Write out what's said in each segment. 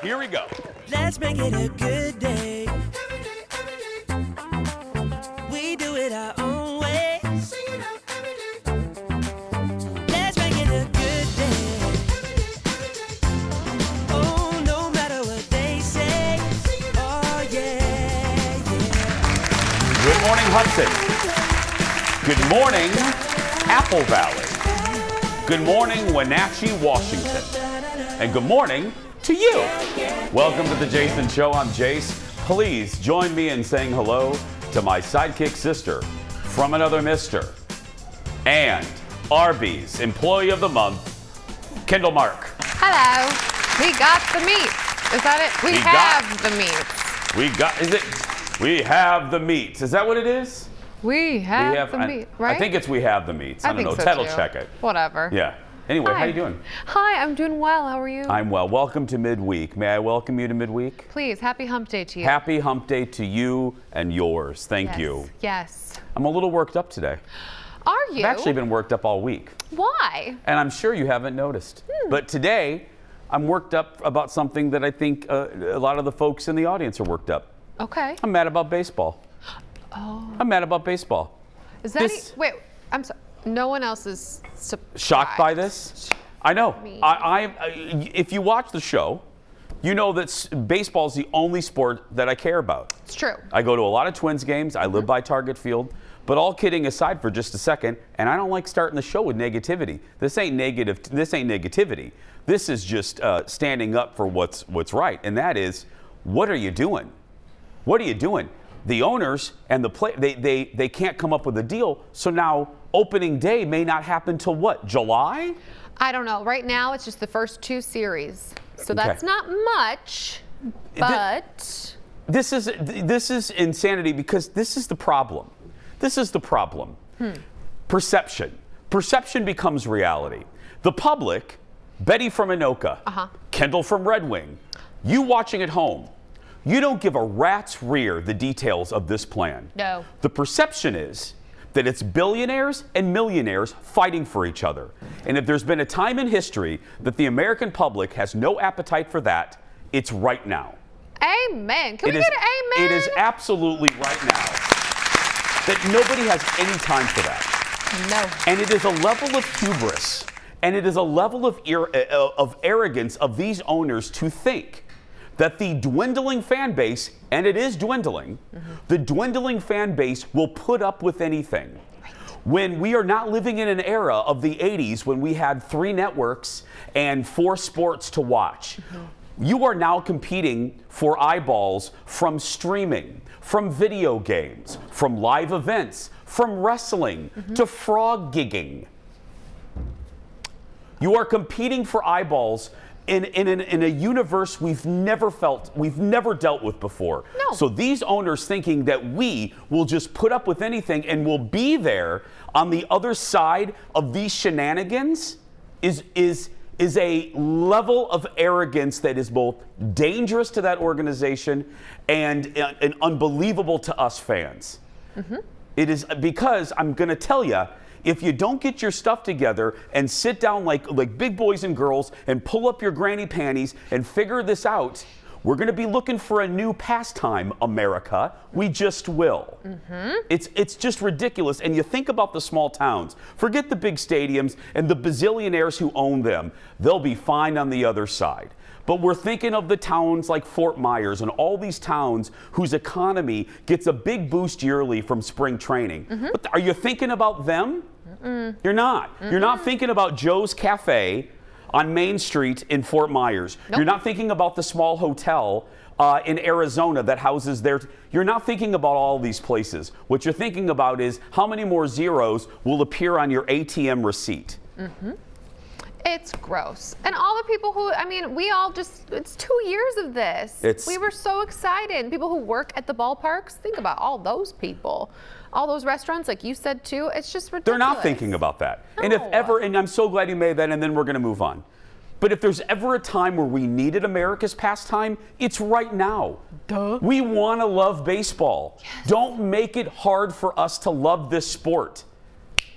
Here we go. Let's make it a good day. We do it our own way. Let's make it a good day. Oh, no matter what they say. Oh, yeah, yeah. Good morning, Hudson. Good morning, Apple Valley. Good morning, Wenatchee, Washington. And good morning to you. Welcome to the Jason Show. I'm Jace. Please join me in saying hello to my sidekick sister from another mister and Arby's Employee of the Month, Kendall Mark. Hello. We got the meats. Is that it? We have the meats. We have the meats. Is that what it is? We have the meat, right? I think it's we have the meats. I don't know. so Ted will too. check it. Whatever. Yeah. Anyway, Hi. how you doing? Hi, I'm doing well. How are you? I'm well. Welcome to midweek. May I welcome you to midweek? Please, happy hump day to you. Happy hump day to you and yours. Thank you. Yes. I'm a little worked up today. Are you? I've actually been worked up all week. Why? And I'm sure you haven't noticed. But today, I'm worked up about something that I think a lot of the folks in the audience are worked up. Okay. I'm mad about baseball. Oh. I'm mad about baseball. Is that wait, I'm sorry. No one else is surprised. Shocked by this? I know. If you watch the show, you know that baseball is the only sport that I care about. It's true. I go to a lot of Twins games. I live by Target Field. But all kidding aside for just a second, and I don't like starting the show with negativity. This ain't negative. This ain't negativity. This is just standing up for what's right, and that is, what are you doing? What are you doing? The owners and the play, they can't come up with a deal. So now opening day may not happen till what? July? I don't know. Right now, it's just the first 2 series, so that's not much. But this is insanity, because this is the problem. This is the problem. Perception. Perception becomes reality. The public, Betty from Anoka, Kendall from Red Wing, you watching at home, you don't give a rat's rear the details of this plan. No. The perception is that it's billionaires and millionaires fighting for each other. And if there's been a time in history that the American public has no appetite for that, it's right now. Amen. Can we get an amen? It is absolutely right now that nobody has any time for that. No. And it is a level of hubris, and it is a level of arrogance of these owners to think that the dwindling fan base, and it is dwindling, the dwindling fan base will put up with anything. When we are not living in an era of the 80s when we had 3 networks and 4 sports to watch. You are now competing for eyeballs from streaming, from video games, from live events, from wrestling to frog gigging. You are competing for eyeballs in a universe we've never dealt with before. No. So these owners thinking that we will just put up with anything and will be there on the other side of these shenanigans is a level of arrogance that is both dangerous to that organization and unbelievable to us fans. It is, because I'm going to tell you, if you don't get your stuff together and sit down like big boys and girls and pull up your granny panties and figure this out, we're going to be looking for a new pastime, America. We just will. It's just ridiculous. And you think about the small towns. Forget the big stadiums and the bazillionaires who own them. They'll be fine on the other side. But we're thinking of the towns like Fort Myers and all these towns whose economy gets a big boost yearly from spring training. But are you thinking about them? You're not. You're not thinking about Joe's Cafe on Main Street in Fort Myers. You're not thinking about the small hotel in Arizona that houses their... You're not thinking about all these places. What you're thinking about is how many more zeros will appear on your ATM receipt. It's gross. And all the people who, I mean, we all just, it's 2 years of this. We were so excited. People who work at the ballparks, think about all those people. All those restaurants, like you said too, it's just ridiculous. They're not thinking about that. No. And if ever, and I'm so glad you made that, and then we're going to move on. But if there's ever a time where we needed America's pastime, it's right now. Duh. We want to love baseball. Yes. Don't make it hard for us to love this sport.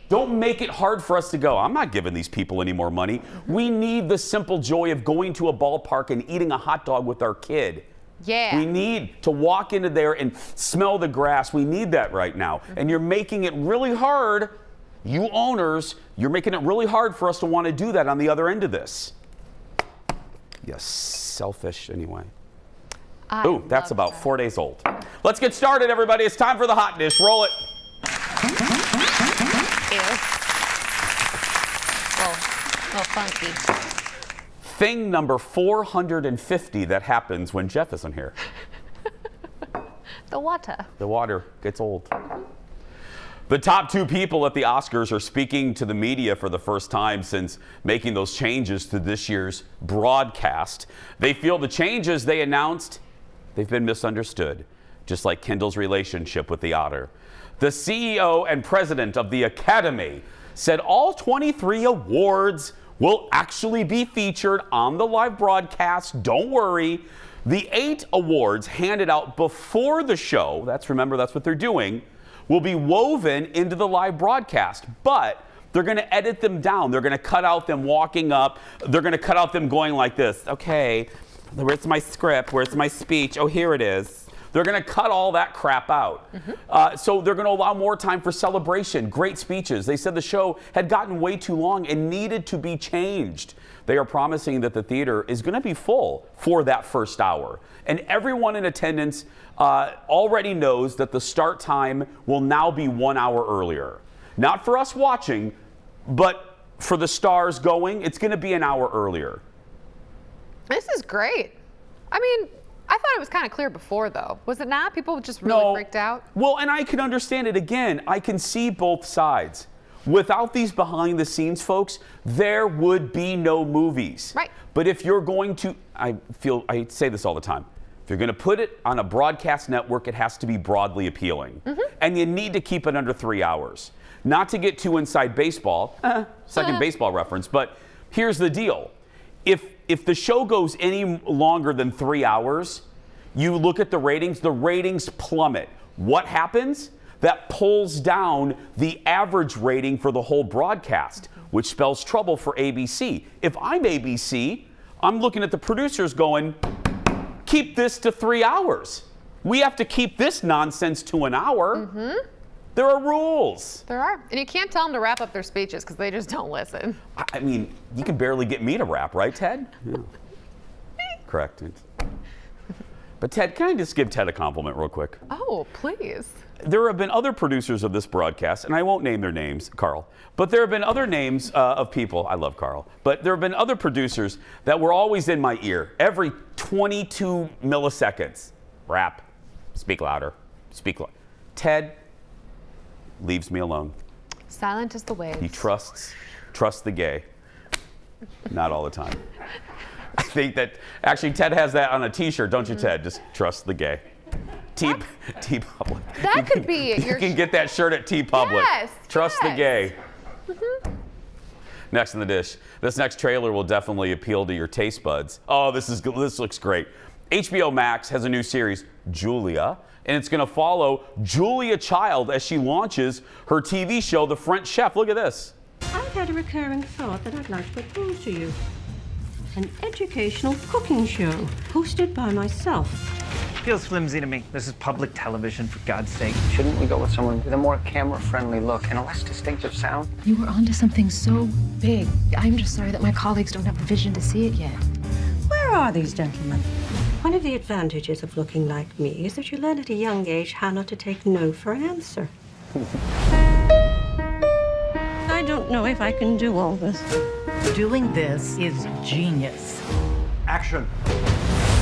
Don't make it hard for us to go, I'm not giving these people any more money. We need the simple joy of going to a ballpark and eating a hot dog with our kid. Yeah. We need to walk into there and smell the grass. We need that right now. And you're making it really hard, you owners, you're making it really hard for us to want to do that on the other end of this. Yes, selfish anyway. Ooh, that's about 4 days old. Let's get started, everybody. It's time for the hot dish. Roll it. Ew. Oh, funky. Thing number 450 that happens when Jeff isn't here. The water. The water gets old. The top two people at the Oscars are speaking to the media for the first time since making those changes to this year's broadcast. They feel the changes they announced, they've been misunderstood, just like Kendall's relationship with the otter. The CEO and president of the Academy said all 23 awards will actually be featured on the live broadcast. Don't worry. The 8 awards handed out before the show, remember that's what they're doing, will be woven into the live broadcast, but they're going to edit them down. They're going to cut out them walking up. They're going to cut out them going like this. Okay, where's my script? Where's my speech? Oh, here it is. They're going to cut all that crap out. So they're going to allow more time for celebration, great speeches. They said the show had gotten way too long and needed to be changed. They are promising that the theater is going to be full for that first hour. And everyone in attendance already knows that the start time will now be 1 hour earlier. Not for us watching, but for the stars going, it's going to be an hour earlier. This is great. I mean, I thought it was kind of clear before, though. Was it not? People just really freaked out? Well, and I can understand it. Again, I can see both sides. Without these behind the scenes folks, there would be no movies. Right. But if you're going to, I say this all the time, if you're going to put it on a broadcast network, it has to be broadly appealing. And you need to keep it under 3 hours. Not to get too inside baseball, second baseball reference, but here's the deal. If the show goes any longer than 3 hours, you look at the ratings plummet. What happens? That pulls down the average rating for the whole broadcast, which spells trouble for ABC. If I'm ABC, I'm looking at the producers going, keep this to 3 hours. We have to keep this nonsense to an hour. There are rules. There are. And you can't tell them to wrap up their speeches because they just don't listen. I mean, you can barely get me to rap, right, Ted? Yeah. Correct. But Ted, can I just give Ted a compliment real quick? Oh, please. There have been other producers of this broadcast, and I won't name their names, Carl, but there have been other names of people, I love Carl, but there have been other producers that were always in my ear every 22 milliseconds. Rap, speak louder, speak louder. Ted leaves me alone. Silent as the waves. He trusts the gay. Not all the time. I think that, actually Ted has that on a t-shirt, don't you, Ted? Just trust the gay. T-Public. That could be You can get that shirt at T-Public. Yes. Trust the gay. Next in the dish. This next trailer will definitely appeal to your taste buds. Oh, this looks great. HBO Max has a new series, Julia, and it's going to follow Julia Child as she launches her TV show, The French Chef. Look at this. I've had a recurring thought that I'd like to propose to you. An educational cooking show hosted by myself. Feels flimsy to me. This is public television, for God's sake. Shouldn't we go with someone with a more camera-friendly look and a less distinctive sound? You were onto something so big. I'm just sorry that my colleagues don't have the vision to see it yet. Where are these gentlemen? One of the advantages of looking like me is that you learn at a young age how not to take no for an answer. I don't know if I can do all this. Doing this is genius. Action.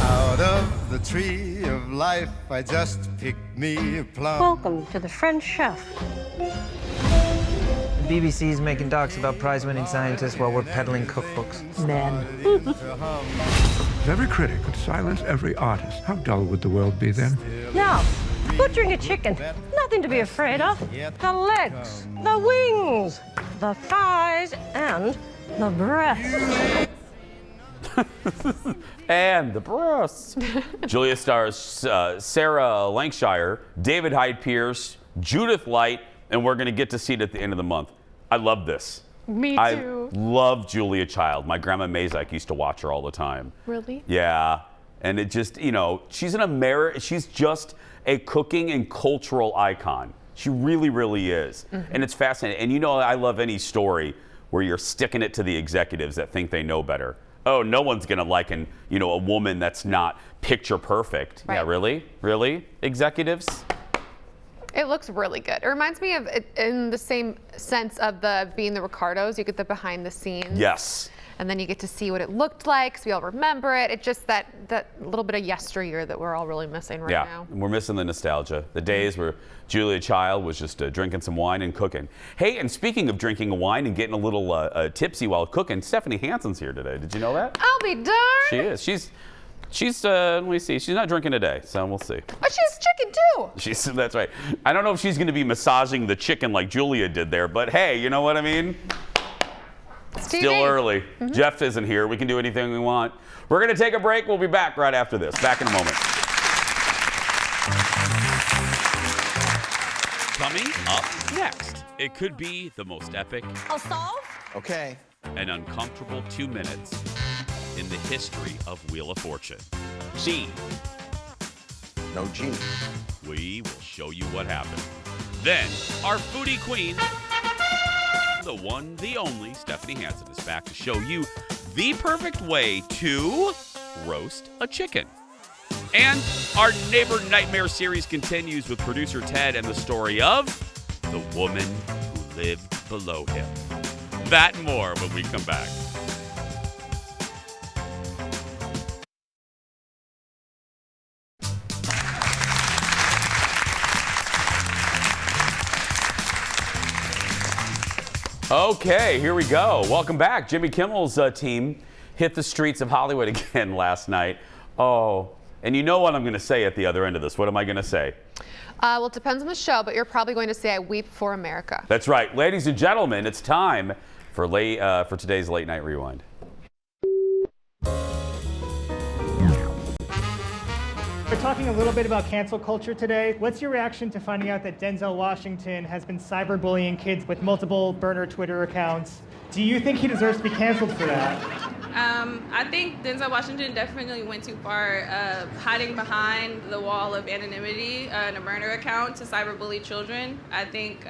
Out of the tree of life, I just picked me a plum. Welcome to the French Chef. The BBC's making docs about prize-winning scientists while we're peddling cookbooks. Men. If every critic could silence every artist, how dull would the world be then? Now, butchering a chicken, nothing to be afraid of. The legs, the wings, the thighs, and the breasts. And the breasts. Julia stars Sarah Lancashire, David Hyde Pierce, Judith Light, and we're going to get to see it at the end of the month. I love this. Me I too. love Julia Child. My grandma Mazak used to watch her all the time. Really? Yeah. And it just, she's just a cooking and cultural icon. She really, really is. And it's fascinating. And I love any story where you're sticking it to the executives that think they know better. Oh, no one's going to like a woman that's not picture perfect. Right. Yeah, really? Really? Executives? It looks really good. It reminds me of it in the same sense of being the Ricardos. You get the behind the scenes. Yes. And then you get to see what it looked like, so we all remember it. It's just that little bit of yesteryear that we're all really missing right now. Yeah, we're missing the nostalgia. The days where Julia Child was just drinking some wine and cooking. Hey, and speaking of drinking wine and getting a little tipsy while cooking, Stephanie Hansen's here today. Did you know that? I'll be darned. She is. She's let me see. She's not drinking today, so we'll see. Oh, she's chicken too. That's right. I don't know if she's going to be massaging the chicken like Julia did there, but hey, you know what I mean? Still early. Jeff isn't here. We can do anything we want. We're going to take a break. We'll be back right after this. Back in a moment. Coming up next, it could be the most epic. I'll solve. Okay. And uncomfortable 2 minutes in the history of Wheel of Fortune. G. No G. We will show you what happened. Then, our foodie queen, the one, the only, Stephanie Hansen, is back to show you the perfect way to roast a chicken. And our Neighbor Nightmare series continues with producer Ted and the story of the woman who lived below him. That and more when we come back. Okay, here we go. Welcome back. Jimmy Kimmel's team hit the streets of Hollywood again last night. Oh, and you know what I'm going to say at the other end of this. What am I going to say? Well, it depends on the show, but you're probably going to say I weep for America. That's right. Ladies and gentlemen, it's time for today's Late Night Rewind. We're talking a little bit about cancel culture today. What's your reaction to finding out that Denzel Washington has been cyberbullying kids with multiple burner Twitter accounts? Do you think he deserves to be canceled for that? I think Denzel Washington definitely went too far, hiding behind the wall of anonymity in a burner account to cyberbully children. I think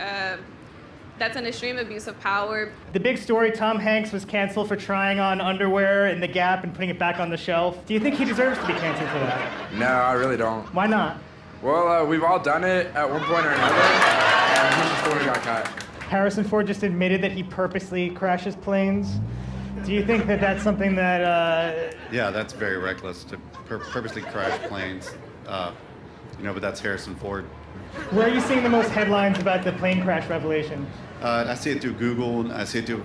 that's an extreme abuse of power. The big story, Tom Hanks was canceled for trying on underwear in the Gap and putting it back on the shelf. Do you think he deserves to be canceled for that? No, I really don't. Why not? Well, we've all done it at one point or another, and his story got cut. Harrison Ford just admitted that he purposely crashes planes. Do you think that that's something that... Yeah, that's very reckless to purposely crash planes. But that's Harrison Ford. Where are you seeing the most headlines about the plane crash revelation? I see it through Google. I see it through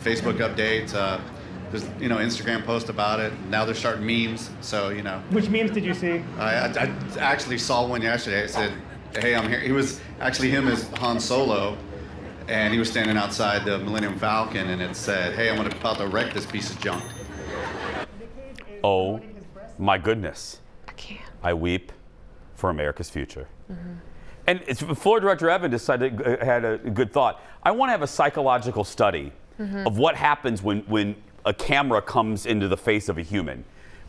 Facebook updates. There's Instagram posts about it. Now they're starting memes. So Which memes did you see? I actually saw one yesterday. It said, "Hey, I'm here." It was actually him as Han Solo, and he was standing outside the Millennium Falcon, and it said, "Hey, I'm about to wreck this piece of junk." Oh, my goodness! I can't. I weep for America's future. And floor director Evan had a good thought. I want to have a psychological study of what happens when a camera comes into the face of a human.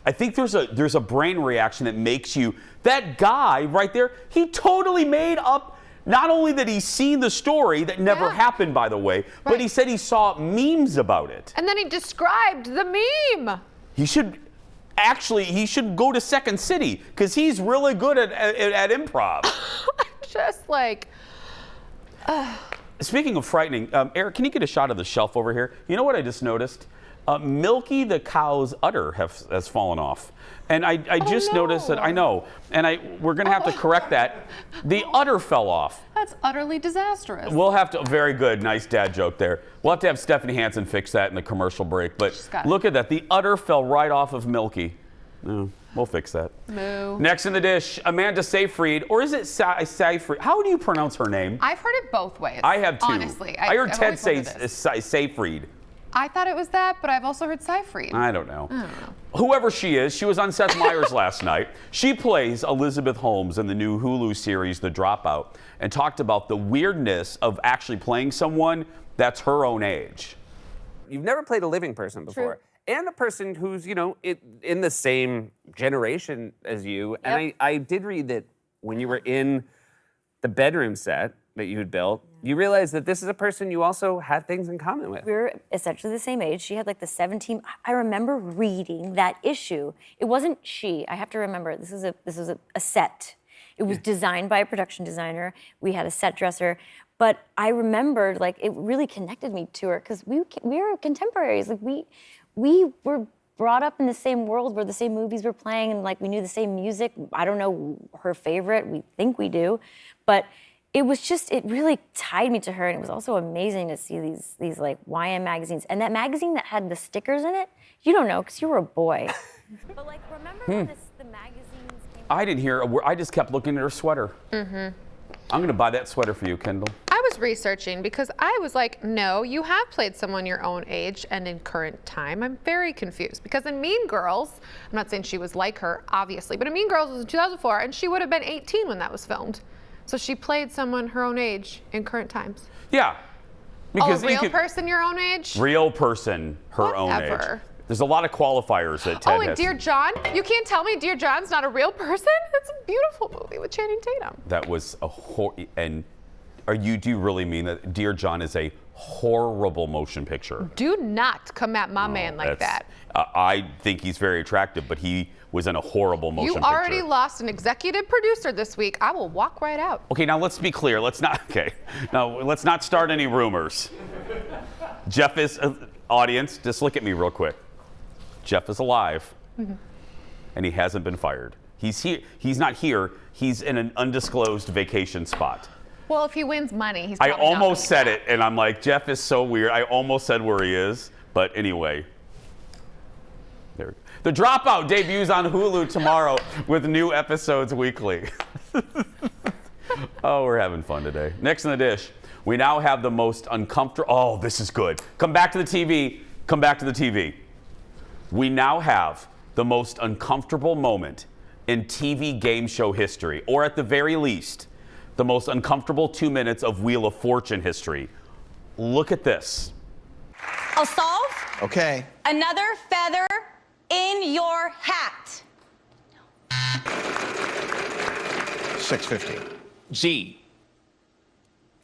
I think there's a brain reaction that makes you, that guy right there, he totally made up, not only that he's seen the story that never happened, by the way, but he said he saw memes about it. And then he described the meme. He should go to Second City because he's really good at improv. Just like... Speaking of frightening, Eric, can you get a shot of the shelf over here? You know what I just noticed? Milky the cow's udder has fallen off. And I just noticed that, I know, and we're going to have to correct that. The udder fell off. That's utterly disastrous. We'll have to, very good, nice dad joke there. We'll have to have Stephanie Hansen fix that in the commercial break. But look at that, the udder fell right off of Milky. No, we'll fix that. Moo. Next in the dish, Amanda Seyfried, or is it Seyfried? How do you pronounce her name? I've heard it both ways. I have too. Honestly. I heard I've Ted always say wondered this. Seyfried. I thought it was that, but I've also heard Seyfried. I don't know. Whoever she is, she was on Seth Meyers last night. She plays Elizabeth Holmes in the new Hulu series, The Dropout, and talked about the weirdness of actually playing someone that's her own age. You've never played a living person before. And a person who's, in the same generation as you. And I did read that when you were in the bedroom set that you had built, you realized that this is a person you also had things in common with. We were essentially the same age. She had like the 17. I remember reading that issue. It wasn't she. I have to remember. This was a set. It was designed by a production designer. We had a set dresser. But I remembered, like, it really connected me to her because we were contemporaries. Like, we were brought up in the same world where the same movies were playing and, like, we knew the same music. I don't know her favorite. We think we do. But it really tied me to her. And it was also amazing to see these like, YM magazines. And that magazine that had the stickers in it, you don't know because you were a boy. But, like, remember when the magazines came I didn't hear a word. I just kept looking at her sweater. I'm going to buy that sweater for you, Kendall. I was researching because I was like, no, you have played someone your own age and in current time. I'm very confused because in Mean Girls, I'm not saying she was like her, obviously, but in Mean Girls was in 2004 and she would have been 18 when that was filmed. So she played someone her own age in current times. Yeah. Because a real person your own age? Real person her own age. There's a lot of qualifiers that Ted has. And Dear John? You can't tell me Dear John's not a real person? That's a beautiful movie with Channing Tatum. That was and do you really mean that Dear John is a horrible motion picture? Do not come at my man like that. I think he's very attractive, but he was in a horrible motion picture. You already lost an executive producer this week. I will walk right out. Okay, now let's be clear. Let's not start any rumors. Jeff is, audience, just look at me real quick. Jeff is alive, and he hasn't been fired. He's here. He's not here. He's in an undisclosed vacation spot. Well, if he wins money, he's I probably not almost gonna said it, and I'm like, Jeff is so weird. I almost said where he is, but anyway. There. The Dropout debuts on Hulu tomorrow with new episodes weekly. Oh, we're having fun today. Next in the dish, we now have the most uncomfortable. Oh, this is good. Come back to the TV. Come back to the TV. We now have the most uncomfortable moment in TV game show history, or at the very least, the most uncomfortable 2 minutes of Wheel of Fortune history. Look at this. I'll solve. Okay. Another feather in your hat. 650. G.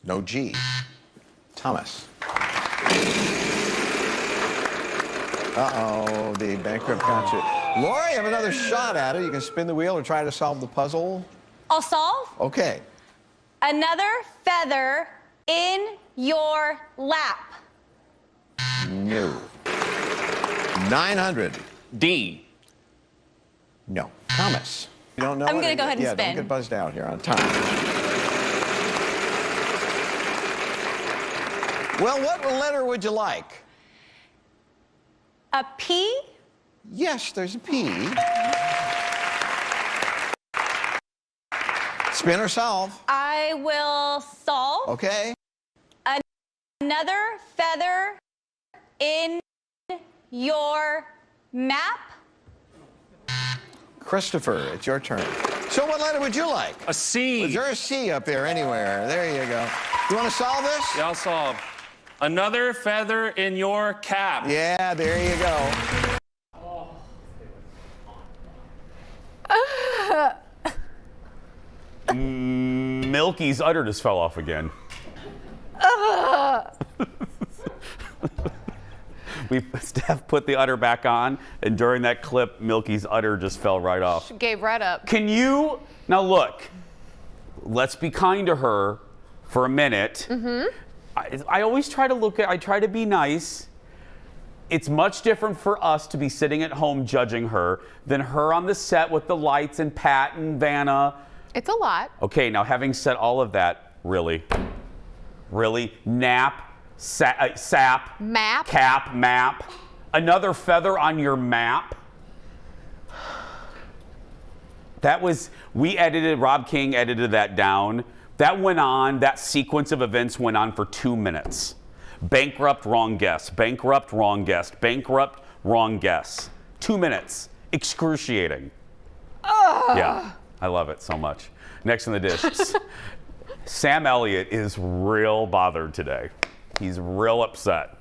No G. Thomas. Uh-oh, the bankrupt got you. Laura, you have another shot at it. You can spin the wheel or try to solve the puzzle. I'll solve. Okay. Another feather in your lap. No. 900. D. No. Thomas. You don't know I'm it? gonna go ahead and Yeah, spin. don't get buzzed out here on time. Well, what letter would you like? A P? Yes, there's a P. Spin or solve? I will solve. Okay. Another feather in your map. Christopher, it's your turn. So what letter would you like? A C. Is there a C up there anywhere? There you go. You want to solve this? Yeah, I'll solve. Another feather in your cap. Yeah, there you go. Milky's udder just fell off again. Steph put the udder back on, and during that clip, Milky's udder just fell right off. She gave right up. Can you, now look, let's be kind to her for a minute. I always try to I try to be nice. It's much different for us to be sitting at home judging her than her on the set with the lights and Pat and Vanna. It's a lot. Okay, now having said all of that, really? Nap, sap, map, cap, map, another feather on your map? That was, Rob King edited that down. That went on, that sequence of events went on for 2 minutes. Bankrupt, wrong guess. Bankrupt, wrong guess. Bankrupt, wrong guess. 2 minutes. Excruciating. Yeah, I love it so much. Next in the dish, Sam Elliott is real bothered today. He's real upset.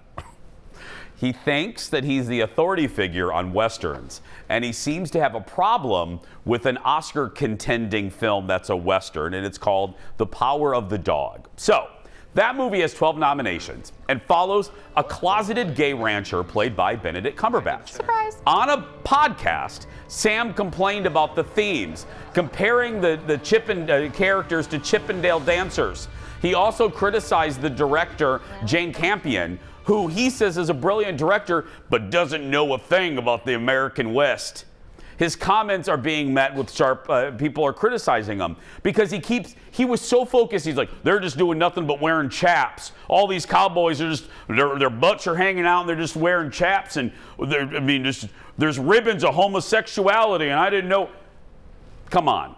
He thinks that he's the authority figure on Westerns, and he seems to have a problem with an Oscar contending film that's a Western, and it's called The Power of the Dog. So, that movie has 12 nominations and follows a closeted gay rancher played by Benedict Cumberbatch. Surprise. On a podcast, Sam complained about the themes, comparing the characters to Chippendale dancers. He also criticized the director, Jane Campion, who he says is a brilliant director, but doesn't know a thing about the American West. His comments are being met with sharp, people are criticizing him because he was so focused. He's like, they're just doing nothing but wearing chaps. All these cowboys are just, their butts are hanging out and they're just wearing chaps. And there's ribbons of homosexuality and I didn't know. Come on.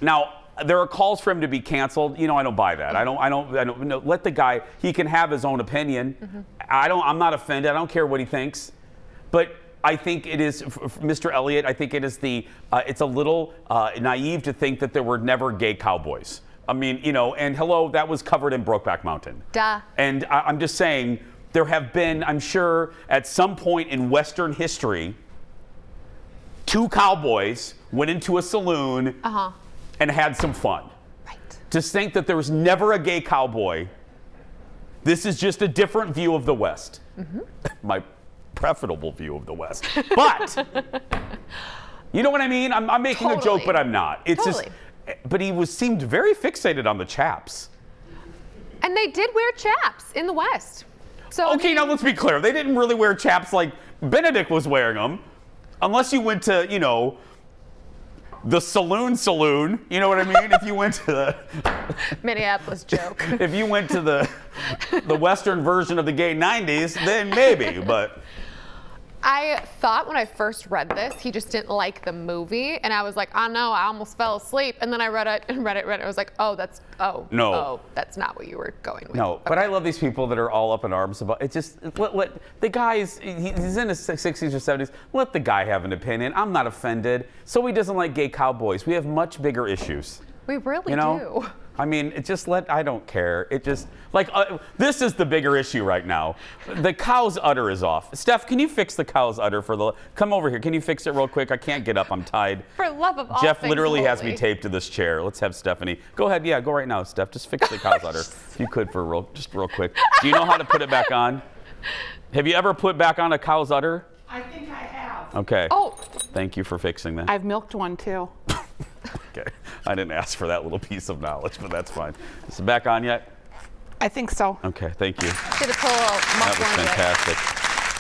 Now, there are calls for him to be canceled. You know, I don't buy that. I don't know. Let the guy, he can have his own opinion. I'm not offended. I don't care what he thinks. But I think it is, Mr. Elliott, I think it is it's a little naive to think that there were never gay cowboys. I mean, you know, and hello, that was covered in Brokeback Mountain. Duh. And I'm just saying, there have been, I'm sure, at some point in Western history, two cowboys went into a saloon and had some fun. Right. To think that there was never a gay cowboy, this is just a different view of the West. My preferable view of the West. But, you know what I mean? I'm making a joke, but I'm not. It's just, but he seemed very fixated on the chaps. And they did wear chaps in the West. So okay, now let's be clear. They didn't really wear chaps like Benedict was wearing them. Unless you went to, you know, the saloon, you know what I mean? If you went to the Minneapolis joke. If you went to the Western version of the gay 90s, then maybe, but. I thought when I first read this, he just didn't like the movie, and I was like, oh no, I almost fell asleep. And then I read it. I was like, oh, that's not what you were going with. No, but I love these people that are all up in arms about it. Just let the guy's he's in his 60s or 70s. Let the guy have an opinion. I'm not offended. So he doesn't like gay cowboys. We have much bigger issues. We really do. I mean, I don't care. It just, like, this is the bigger issue right now. The cow's udder is off. Steph, can you fix the cow's udder come over here. Can you fix it real quick? I can't get up. I'm tied. For love of all Jeff things literally has me holy. taped to this chair. Let's have Stephanie. Go ahead. Yeah, go right now, Steph. Just fix the cow's udder. If you could just real quick. Do you know how to put it back on? Have you ever put back on a cow's udder? I think I have. Okay. Oh. Thank you for fixing that. I've milked one too. Okay. I didn't ask for that little piece of knowledge, but that's fine. Is it back on yet? I think so. Okay, thank you. That was fantastic.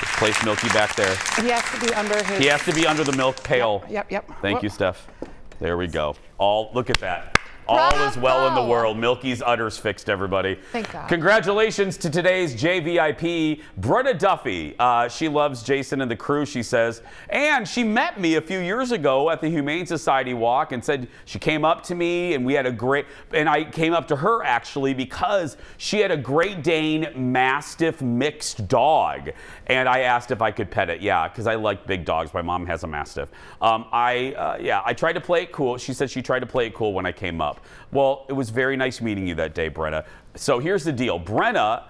Just place Milky back there. He has to be under his... He has to be under the milk pail. Yep. Thank you, Steph. There we go. Look at that. All is well in the world. Milky's udder's fixed, everybody. Thank God. Congratulations to today's JVIP, Brenna Duffy. She loves Jason and the crew, she says. And she met me a few years ago at the Humane Society walk and said she came up to me and we had and I came up to her actually because she had a Great Dane Mastiff mixed dog. And I asked if I could pet it. Yeah, because I like big dogs. My mom has a Mastiff. I tried to play it cool. She said she tried to play it cool when I came up. Well, it was very nice meeting you that day, Brenna. So here's the deal. Brenna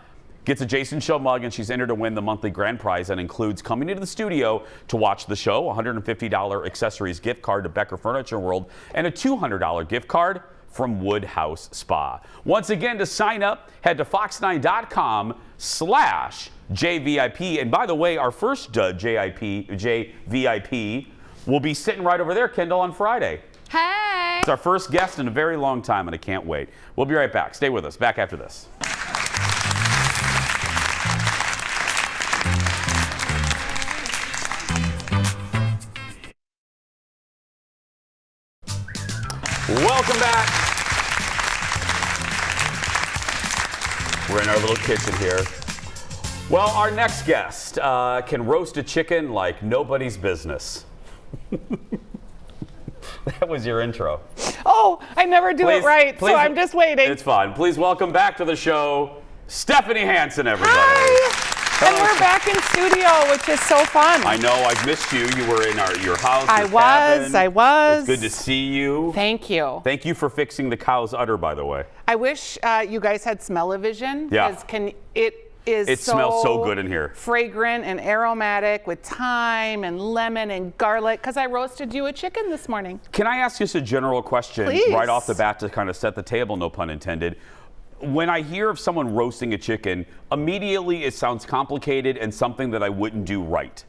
gets a Jason Show mug, and she's entered to win the monthly grand prize that includes coming into the studio to watch the show, a $150 accessories gift card to Becker Furniture World, and a $200 gift card from Woodhouse Spa. Once again, to sign up, head to fox9.com/JVIP. And by the way, our first JVIP will be sitting right over there, Kendall, on Friday. Hey! It's our first guest in a very long time, and I can't wait. We'll be right back. Stay with us. Back after this. Welcome back. We're in our little kitchen here. Well, our next guest can roast a chicken like nobody's business. That was your intro. Oh, I never do it right, so I'm just waiting. It's fine. Please welcome back to the show, Stephanie Hansen, everybody. Hi. And we're back in studio, which is so fun. I know. I've missed you. You were in your house. I was. It's good to see you. Thank you. Thank you for fixing the cow's udder, by the way. I wish you guys had smell-o-vision. Yeah. is It smells so good in here. fragrant and aromatic with thyme and lemon and garlic because I roasted you a chicken this morning. Can I ask just a general question Please. right off the bat to kind of set the table, no pun intended? When I hear of someone roasting a chicken, immediately it sounds complicated and something that I wouldn't do right.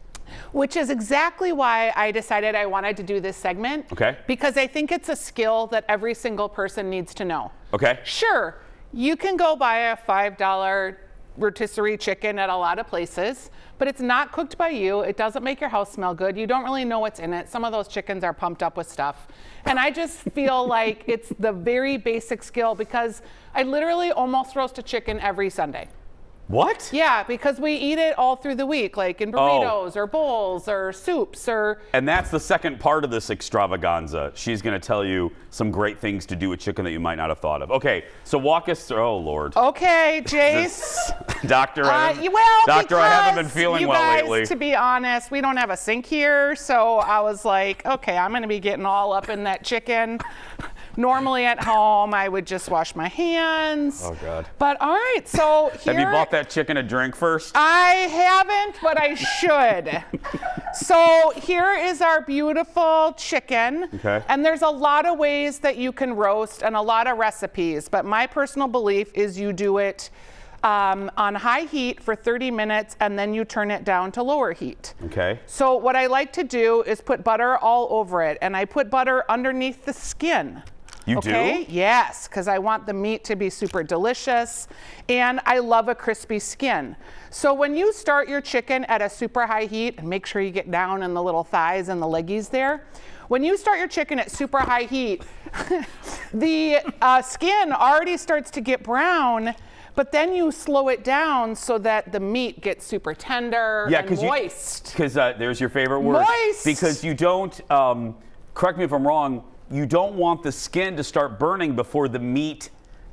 Which is exactly why I decided I wanted to do this segment. Okay. Because I think it's a skill that every single person needs to know. Okay. Sure, you can go buy a $5 rotisserie chicken at a lot of places, but it's not cooked by you. It doesn't make your house smell good. You don't really know what's in it. Some of those chickens are pumped up with stuff. And I just feel like it's the very basic skill because I literally almost roast a chicken every Sunday. What? Yeah, because we eat it all through the week, like in burritos or bowls or soups or... And that's the second part of this extravaganza. She's going to tell you some great things to do with chicken that you might not have thought of. Okay, so walk us through. Oh, Lord. Okay, Jace. Doctor, I haven't been feeling you well guys, lately. To be honest, we don't have a sink here, so I was like, okay, I'm going to be getting all up in that chicken. Normally at home, I would just wash my hands. Oh, God. But all right, so here... Have you bought that chicken a drink first? I haven't, but I should. So here is our beautiful chicken. Okay. And there's a lot of ways that you can roast and a lot of recipes, but my personal belief is you do it on high heat for 30 minutes and then you turn it down to lower heat. Okay. So what I like to do is put butter all over it, and I put butter underneath the skin. You okay? do? Yes, because I want the meat to be super delicious, and I love a crispy skin. So when you start your chicken at a super high heat, and make sure you get down in the little thighs and the leggies there, when you start your chicken at super high heat, the skin already starts to get brown, but then you slow it down so that the meat gets super tender and moist. Because there's your favorite word. Moist! Because you don't, correct me if I'm wrong, you don't want the skin to start burning before the meat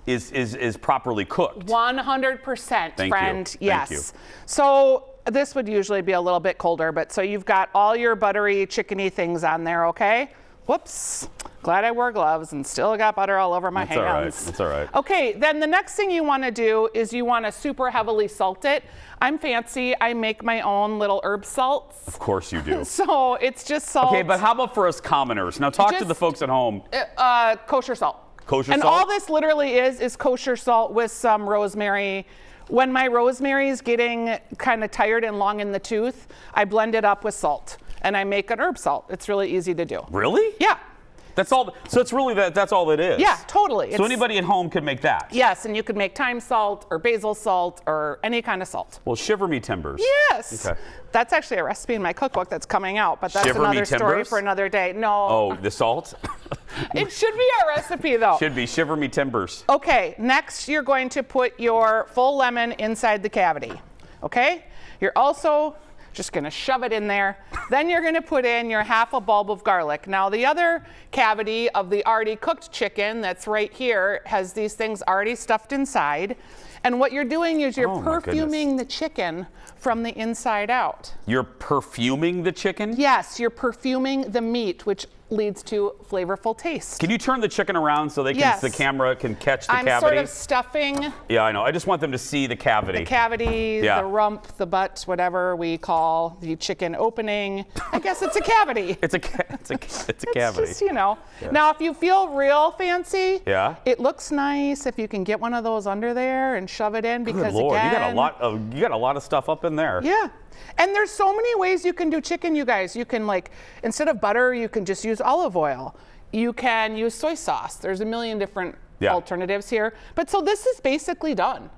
is properly cooked. 100%, friend. You. Yes. Thank you. So this would usually be a little bit colder, but so you've got all your buttery, chickeny things on there, okay? Whoops. Glad I wore gloves and still got butter all over my hands. All right. That's all right. Okay, then the next thing you want to do is you want to super heavily salt it. I'm fancy. I make my own little herb salts. Of course you do. So it's just salt. Okay, but how about for us commoners? Now talk to the folks at home. Kosher salt. Kosher and salt? all this literally is kosher salt with some rosemary. When my rosemary is getting kind of tired and long in the tooth, I blend it up with salt and I make an herb salt. It's really easy to do. Really? Yeah. That's all. So it's really that's all it is. Yeah, totally. So anybody at home could make that. Yes, and you could make thyme salt or basil salt or any kind of salt. Well, shiver me timbers. Yes. Okay. That's actually a recipe in my cookbook that's coming out, but that's Shiver me another story timbers? for another day. No. Oh, the salt? It should be a recipe though. Should be shiver me timbers. Okay, next you're going to put your full lemon inside the cavity. Okay? You're also just going to shove it in there. Then you're going to put in your half a bulb of garlic. Now the other cavity of the already cooked chicken that's right here has these things already stuffed inside. And what you're doing is you're perfuming the chicken from the inside out. You're perfuming the chicken? Yes, you're perfuming the meat, which leads to flavorful taste. Can you turn the chicken around so they can, Yes. the camera can catch the I'm cavity? sort of stuffing Yeah, I know. I just want them to see the cavity. the cavity, Yeah. the rump, the butt, whatever we call the chicken opening. I guess it's a cavity. It's a cavity. Just, you know. Yeah. Now, if you feel real fancy, Yeah. it looks nice if you can get one of those under there and shove it in because Good Lord, again, you got a lot of stuff up in there. Yeah. And there's so many ways you can do chicken, you guys. You can, like, instead of butter, you can just use olive oil. You can use soy sauce. There's a million different alternatives here. But so this is basically done.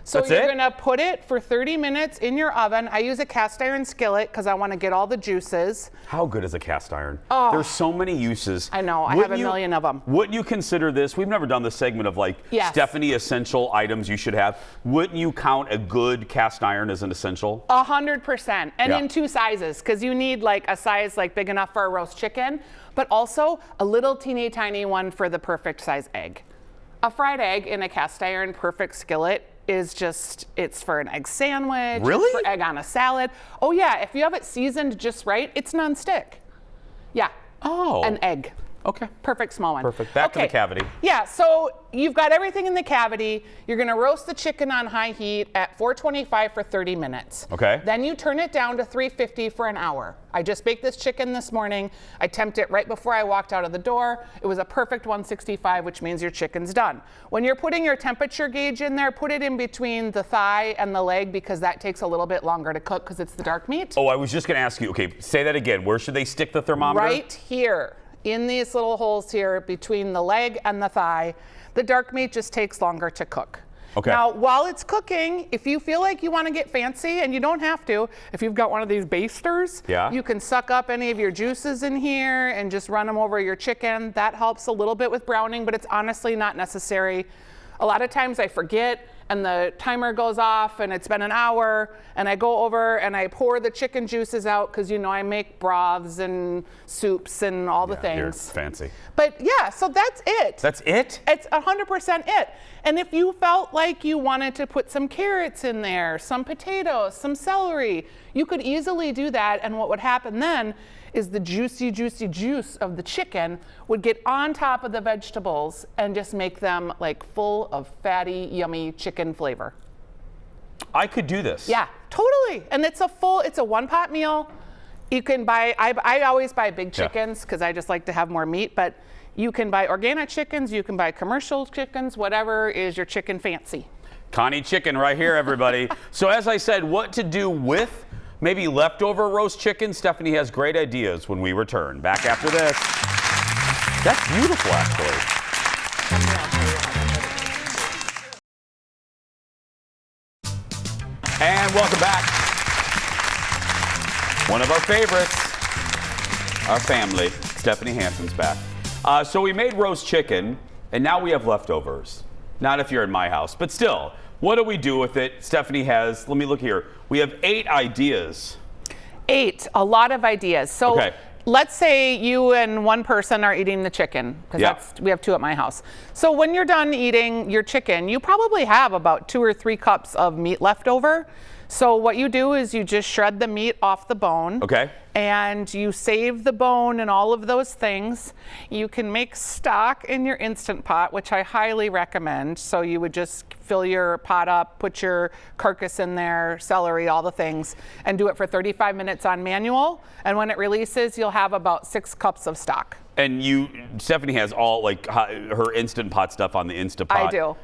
So That's you're it? going to put it for 30 minutes in your oven. I use a cast iron skillet because I want to get all the juices. How good is a cast iron? Oh. There's so many uses. I know. I have a million of them. Wouldn't you consider this? We've never done this segment of like Yes. Stephanie essential items you should have. Wouldn't you count a good cast iron as an essential? 100%. And Yeah. in two sizes, because you need like a size like big enough for a roast chicken, but also a little teeny tiny one for the perfect size egg. A fried egg in a cast iron perfect skillet is just, it's for an egg sandwich. Really? It's for egg on a salad. Oh yeah, if you have it seasoned just right, it's nonstick. Yeah. Oh. An egg. Okay. Perfect small one. Perfect. Back to the cavity. Yeah, so you've got everything in the cavity. You're gonna roast the chicken on high heat at 425 for 30 minutes. Okay. Then you turn it down to 350 for an hour. I just baked this chicken this morning. I temped it right before I walked out of the door. It was a perfect 165, which means your chicken's done. When you're putting your temperature gauge in there, put it in between the thigh and the leg because that takes a little bit longer to cook because it's the dark meat. Oh, I was just gonna ask you, okay, say that again. Where should they stick the thermometer? Right here, in these little holes here between the leg and the thigh. The dark meat just takes longer to cook. Okay. Now, while it's cooking, if you feel like you want to get fancy, and you don't have to, if you've got one of these basters, you can suck up any of your juices in here and just run them over your chicken. That helps a little bit with browning, but it's honestly not necessary. A lot of times I forget and the timer goes off and it's been an hour and I go over and I pour the chicken juices out because you know I make broths and soups and all the things. You're fancy. But yeah, so that's it. That's it? It's 100% it. And if you felt like you wanted to put some carrots in there, some potatoes, some celery, you could easily do that. And what would happen then is the juicy, juicy juice of the chicken would get on top of the vegetables and just make them like full of fatty, yummy chicken flavor. I could do this. Yeah, totally. And it's a one-pot meal. You can buy, I always buy big chickens because I just like to have more meat, but you can buy organic chickens, you can buy commercial chickens, whatever is your chicken fancy. Connie Chicken right here, everybody. So as I said, what to do with maybe leftover roast chicken? Stephanie has great ideas when we return. Back after this. That's beautiful, actually. And welcome back. One of our favorites, our family. Stephanie Hanson's back. So we made roast chicken, and now we have leftovers. Not if you're in my house, but still, what do we do with it? Stephanie has, let me look here. We have 8 ideas. 8, a lot of ideas. So let's say you and one person are eating the chicken, because we have 2 at my house. So when you're done eating your chicken, you probably have about 2 or 3 cups of meat left over. So what you do is you just shred the meat off the bone. Okay. And you save the bone and all of those things. You can make stock in your Instant Pot, which I highly recommend. So you would just fill your pot up, put your carcass in there, celery, all the things, and do it for 35 minutes on manual. And when it releases, you'll have about 6 cups of stock. And Stephanie has all like her Instant Pot stuff on the Instant Pot I do.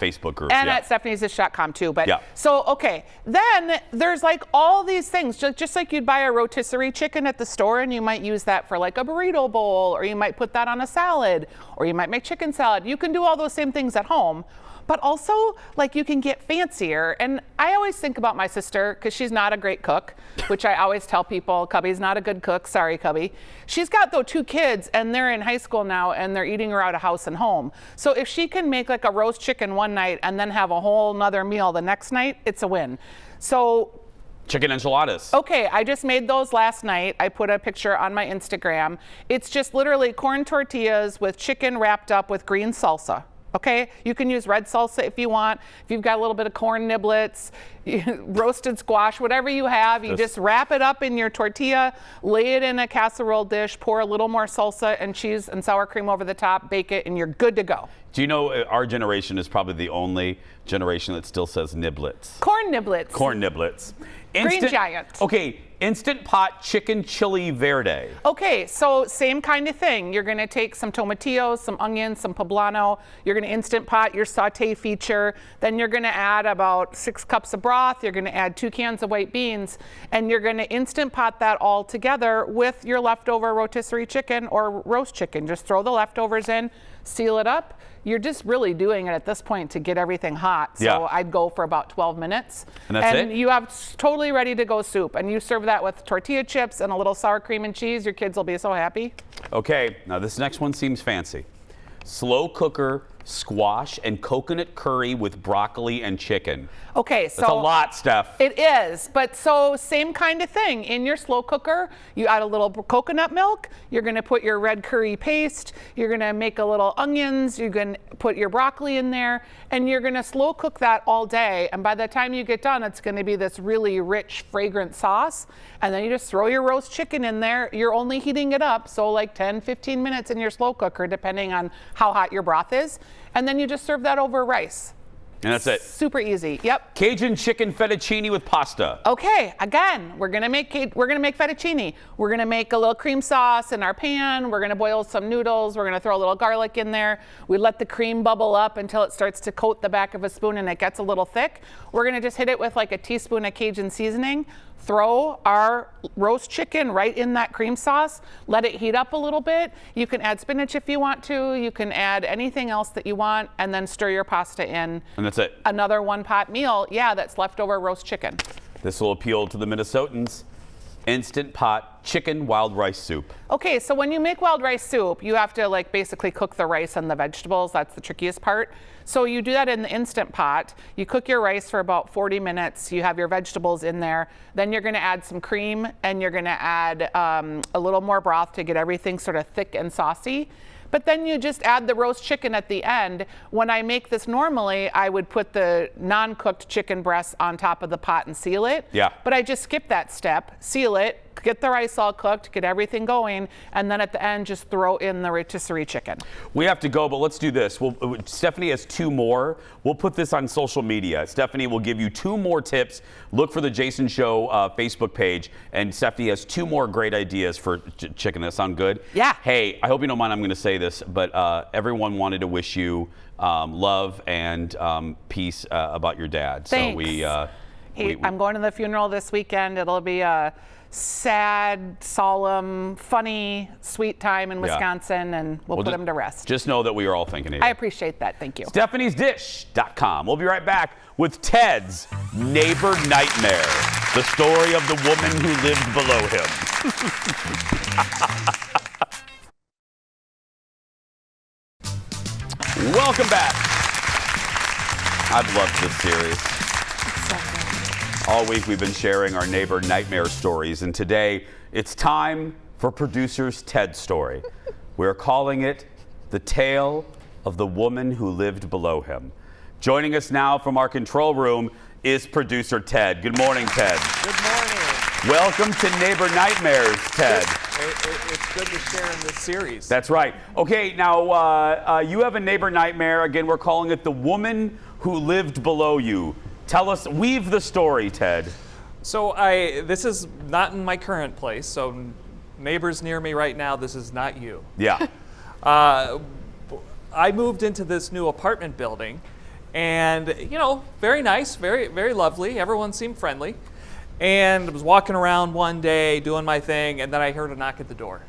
Facebook group. And at stephaniesdish.com too. But Yeah. so, okay, then there's like all these things, just like you'd buy a rotisserie chicken at the store and you might use that for like a burrito bowl, or you might put that on a salad, or you might make chicken salad. You can do all those same things at home. But also, like, you can get fancier. And I always think about my sister, because she's not a great cook, which I always tell people, Cubby's not a good cook. Sorry, Cubby. She's got, though, 2 kids, and they're in high school now, and they're eating her out of house and home. So if she can make, like, a roast chicken one night and then have a whole nother meal the next night, it's a win. So chicken enchiladas. okay, I just made those last night. I put a picture on my Instagram. It's just literally corn tortillas with chicken wrapped up with green salsa. Okay, you can use red salsa if you want. If you've got a little bit of corn niblets, roasted squash, whatever you have, you just wrap it up in your tortilla, lay it in a casserole dish, pour a little more salsa and cheese and sour cream over the top, bake it, and you're good to go. Do you know our generation is probably the only generation that still says niblets? Corn niblets. Corn niblets. Green Giant. Okay, Instant Pot chicken chili verde. Okay, so same kind of thing. You're gonna take some tomatillos, some onions, some poblano. You're gonna Instant Pot your saute feature. Then you're gonna add about 6 cups of broth. You're gonna add 2 cans of white beans. And you're gonna Instant Pot that all together with your leftover rotisserie chicken or roast chicken. Just throw the leftovers in, seal it up. You're just really doing it at this point to get everything hot. So I'd go for about 12 minutes. And that's it? You have totally ready to go soup. And you serve that with tortilla chips and a little sour cream and cheese. Your kids will be so happy. Okay, now this next one seems fancy. Slow cooker squash and coconut curry with broccoli and chicken. Okay, so that's a lot, Steph. It is, but so same kind of thing. In your slow cooker, you add a little coconut milk. You're gonna put your red curry paste. You're gonna make a little onions. You're gonna put your broccoli in there, and you're gonna slow cook that all day. And by the time you get done, it's gonna be this really rich, fragrant sauce. And then you just throw your roast chicken in there. You're only heating it up, so like 10, 15 minutes in your slow cooker, depending on how hot your broth is. And then you just serve that over rice. And that's it. Super easy. Yep. Cajun chicken fettuccine with pasta. Okay, again, we're gonna make fettuccine. We're gonna make a little cream sauce in our pan. We're gonna boil some noodles. We're gonna throw a little garlic in there. We let the cream bubble up until it starts to coat the back of a spoon and it gets a little thick. We're gonna just hit it with like a teaspoon of Cajun seasoning. Throw our roast chicken right in that cream sauce. Let it heat up a little bit. You can add spinach if you want to. You can add anything else that you want, and then stir your pasta in. And that's it. Another one-pot meal, yeah, that's leftover roast chicken. This will appeal to the Minnesotans. Instant pot chicken wild rice soup. Okay, so when you make wild rice soup, you have to like basically cook the rice and the vegetables. That's the trickiest part. So you do that in the Instant Pot. You cook your rice for about 40 minutes. You have your vegetables in there. Then you're gonna add some cream, and you're gonna add a little more broth to get everything sort of thick and saucy. But then you just add the roast chicken at the end. When I make this normally, I would put the non-cooked chicken breasts on top of the pot and seal it. Yeah. But I just skip that step, seal it, get the rice all cooked, get everything going, and then at the end, just throw in the rotisserie chicken. We have to go, but let's do this. Stephanie has 2 more. We'll put this on social media. Stephanie will give you 2 more tips. Look for the Jason Show Facebook page, and Stephanie has 2 more great ideas for chicken. That sound good? Yeah. Hey, I hope you don't mind I'm going to say this, but everyone wanted to wish you love and peace about your dad. Thanks. So I'm going to the funeral this weekend. It'll be a sad, solemn, funny, sweet time in Wisconsin, and we'll put him to rest. Just know that we are all thinking of you. I appreciate that. Thank you. Stephanie'sDish.com. We'll be right back with Ted's Neighbor Nightmare, the story of the woman who lived below him. Welcome back. I've loved this series. All week we've been sharing our neighbor nightmare stories, and today it's time for producer's Ted's story. We're calling it The Tale of the Woman Who Lived Below Him. Joining us now from our control room is producer Ted. Good morning, Ted. Good morning. Welcome to Neighbor Nightmares, Ted. It's good to share in this series. That's right. Okay, now you have a neighbor nightmare. Again, we're calling it The Woman Who Lived Below You. Tell us, weave the story, Ted. So this is not in my current place, so neighbors near me right now, this is not you. Yeah. I moved into this new apartment building, and very nice, very, very lovely. Everyone seemed friendly. And I was walking around one day doing my thing, and then I heard a knock at the door.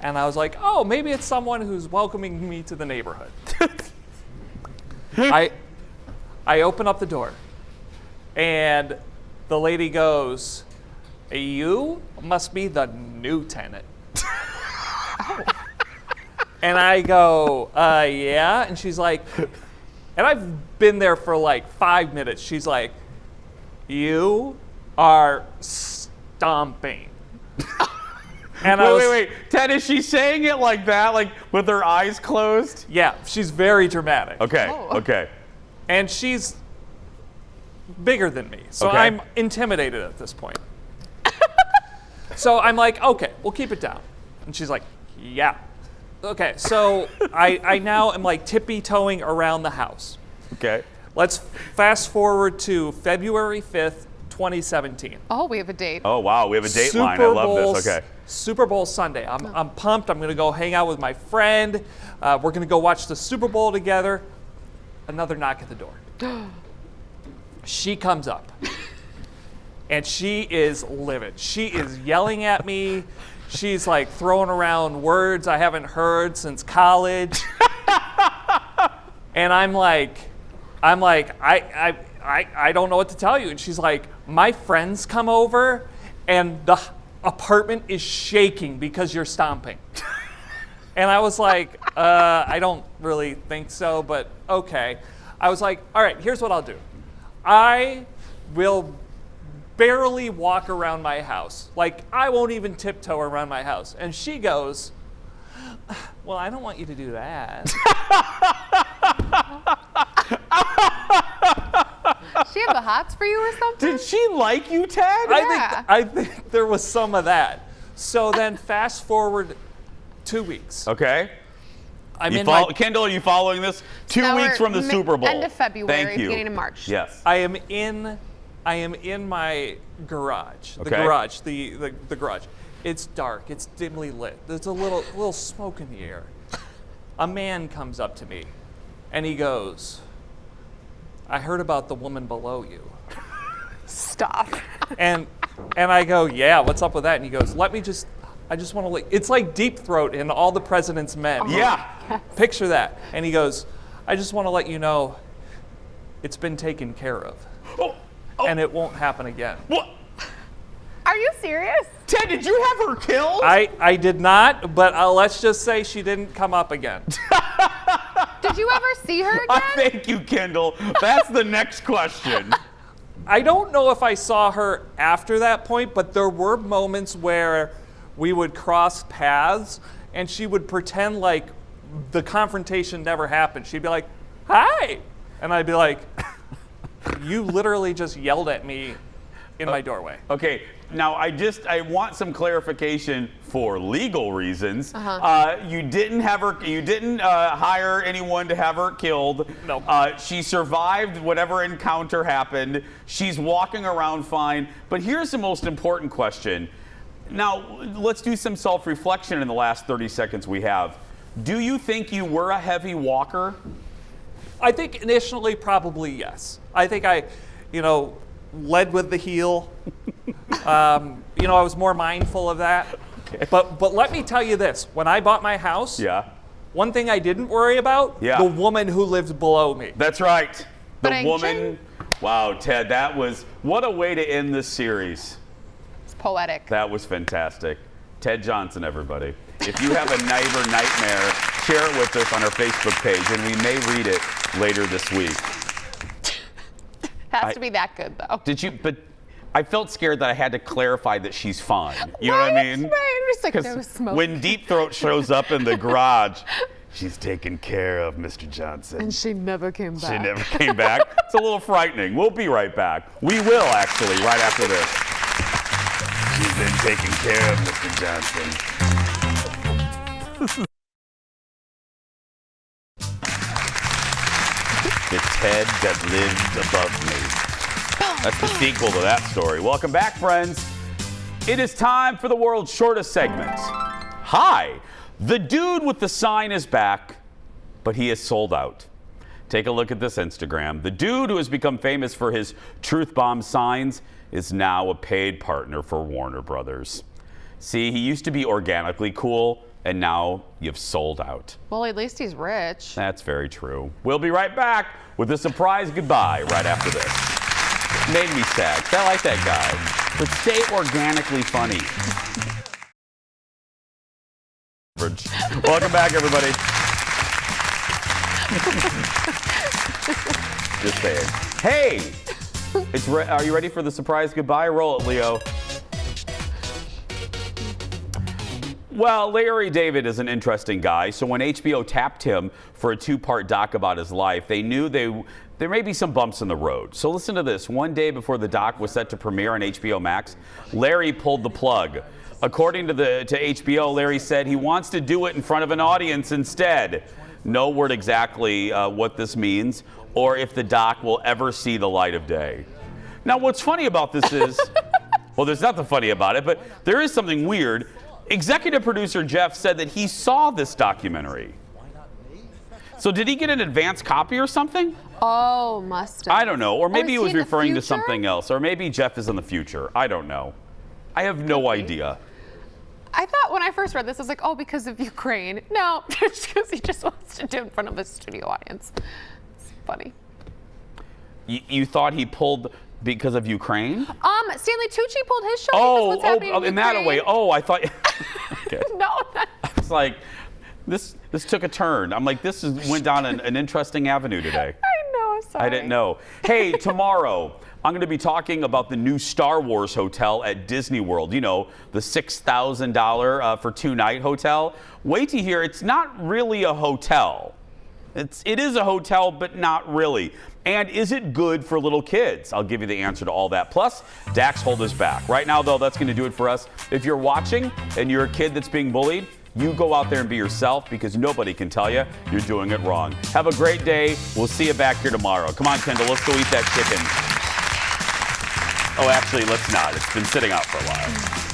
And I was like, oh, maybe it's someone who's welcoming me to the neighborhood. I open up the door. And the lady goes, you must be the new tenant. And I go, yeah. And she's like, and I've been there for like 5 minutes. She's like, you are stomping. And wait. Ted, is she saying it like that, like with her eyes closed? Yeah, she's very dramatic. Okay, okay. And she's bigger than me, so Okay. I'm intimidated at this point. So I'm like, okay, we'll keep it down. And she's like, yeah. Okay, so I now am like tippy-toeing around the house. Okay. Let's fast forward to February 5th, 2017. Oh, we have a date. Oh, wow, we have a date line. I love this. Okay. Super Bowl Sunday. I'm pumped. I'm going to go hang out with my friend. We're going to go watch the Super Bowl together. Another knock at the door. She comes up, and she is livid. She is yelling at me. She's like throwing around words I haven't heard since college. And I'm like, I don't know what to tell you. And she's like, my friends come over, and the apartment is shaking because you're stomping. And I was like, I don't really think so, but okay. I was like, all right, here's what I'll do. I will barely walk around my house. Like, I won't even tiptoe around my house. And she goes, well, I don't want you to do that. She have the hots for you or something? Did she like you, Ted? Yeah. I think there was some of that. So then fast forward 2 weeks. Okay. I'm Kendall, are you following this? 2 Now weeks we're from the Super Bowl. End of February, Thank you. beginning of March. Yes. I am in my garage. The Okay. garage. The garage. It's dark. It's dimly lit. There's a little smoke in the air. A man comes up to me, and he goes, "I heard about the woman below you." Stop. And I go, "Yeah, what's up with that?" And he goes, I just want to it's like Deep Throat in All the President's Men. Yeah. Picture that. And he goes, "I just want to let you know it's been taken care of. And it won't happen again." What? Are you serious? Ted, did you have her killed? I did not, but let's just say she didn't come up again. Did you ever see her again? Thank you, Kendall. That's the next question. I don't know if I saw her after that point, but there were moments where we would cross paths and she would pretend like the confrontation never happened. She'd be like, "Hi." And I'd be like, "You literally just yelled at me in my doorway." Okay, now I want some clarification for legal reasons. You didn't have her. You didn't hire anyone to have her killed. No. She survived whatever encounter happened. She's walking around fine. But here's the most important question. Now let's do some self-reflection in the last 30 seconds we have. Do you think you were a heavy walker? I think initially probably yes. I think I led with the heel. I was more mindful of that. Okay. But let me tell you this: when I bought my house, one thing I didn't worry about, the woman who lived below me. That's right. The woman. Bang-ching. Wow, Ted, that was what a way to end this series. It's poetic. That was fantastic. Ted Johnson, everybody. If you have a neighbor nightmare, share it with us on our Facebook page, and we may read it later this week. Has to be that good, though. But I felt scared that I had to clarify that she's fine. You know what I mean? It's like there was smoke. When Deep Throat shows up in the garage, she's taken care of, Mr. Johnson. And she never came back. She never came back. It's a little frightening. We'll be right back. We will, actually, right after this. She's been taken care of, Mr. Johnson. The Ted that lived above me. That's the sequel to that story. Welcome back, friends. It is time for the world's shortest segment. Hi, the dude with the sign is back, but he is sold out. Take a look at this Instagram. The dude who has become famous for his truth bomb signs is now a paid partner for Warner Brothers. See, he used to be organically cool, and now you've sold out. Well, at least he's rich. That's very true. We'll be right back with a surprise goodbye right after this. Made me sad. I like that guy. But stay organically funny. Welcome back, everybody. Just saying. Hey! Are you ready for the surprise goodbye? Roll it, Leo. Well, Larry David is an interesting guy, so when HBO tapped him for a 2-part doc about his life, they knew there may be some bumps in the road. So listen to this. One day before the doc was set to premiere on HBO Max, Larry pulled the plug. According to HBO, Larry said he wants to do it in front of an audience instead. No word exactly what this means or if the doc will ever see the light of day. Now, what's funny about this is, well, there's nothing funny about it, but there is something weird. Executive producer Jeff said that he saw this documentary. So did he get an advance copy or something? Oh, must have. I don't know. Or maybe he was referring to future? something else. Or maybe Jeff is in the future. I don't know. I have no idea. I thought when I first read this, I was like, oh, because of Ukraine. No, it's because he just wants to do it in front of a studio audience. It's funny. You thought he pulled because of Ukraine? Stanley Tucci pulled his show because what's happening in that way. Oh, I thought. Okay. No. I was like, this took a turn. I'm like, went down an interesting avenue today. I know. I'm sorry. I didn't know. Hey, tomorrow I'm going to be talking about the new Star Wars hotel at Disney World. You know, the $6,000 for 2-night hotel. Wait to hear, it's not really a hotel. It is a hotel, but not really. And is it good for little kids? I'll give you the answer to all that. Plus, Dax hold us back. Right now, though, that's going to do it for us. If you're watching and you're a kid that's being bullied, you go out there and be yourself, because nobody can tell you you're doing it wrong. Have a great day. We'll see you back here tomorrow. Come on, Kendall, let's go eat that chicken. Oh, actually, let's not. It's been sitting out for a while.